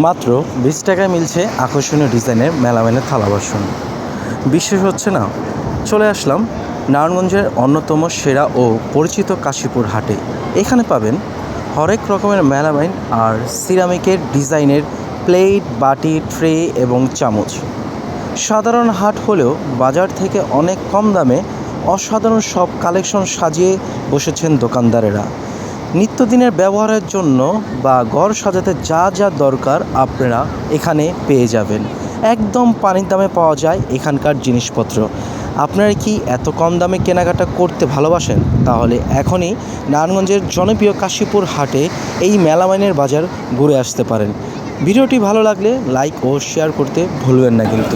মাত্র 20 টাকায় মিলছে আকর্ষণীয় ডিজাইনের মেলামাইনের থালা বাসন। বিশ্বাস হচ্ছে না, চলে আসলাম নারায়ণগঞ্জের অন্যতম সেরা ও পরিচিত কাশীপুর হাটে। এখানে পাবেন হরেক রকমের মেলামাইন আর সিরামিকের ডিজাইনের প্লেট, বাটি, ট্রে এবং চামচ। সাধারণ হাট হলেও বাজার থেকে অনেক কম দামে অসাধারণ সব কালেকশন সাজিয়ে বসেছেন দোকানদারেরা। নিত্যদিনের ব্যবহারের জন্য বা ঘর সাজাতে যা যা দরকার আপনারা এখানে পেয়ে যাবেন। একদম পানির দামে পাওয়া যায় এখানকার জিনিসপত্র। আপনারা কি এত কম দামে কেনাকাটা করতে ভালোবাসেন? তাহলে এখনই নারায়ণগঞ্জের জনপ্রিয় কাশীপুর হাটে এই মেলামাইনের বাজার ঘুরে আসতে পারেন। ভিডিওটি ভালো লাগলে লাইক ও শেয়ার করতে ভুলবেন না কিন্তু।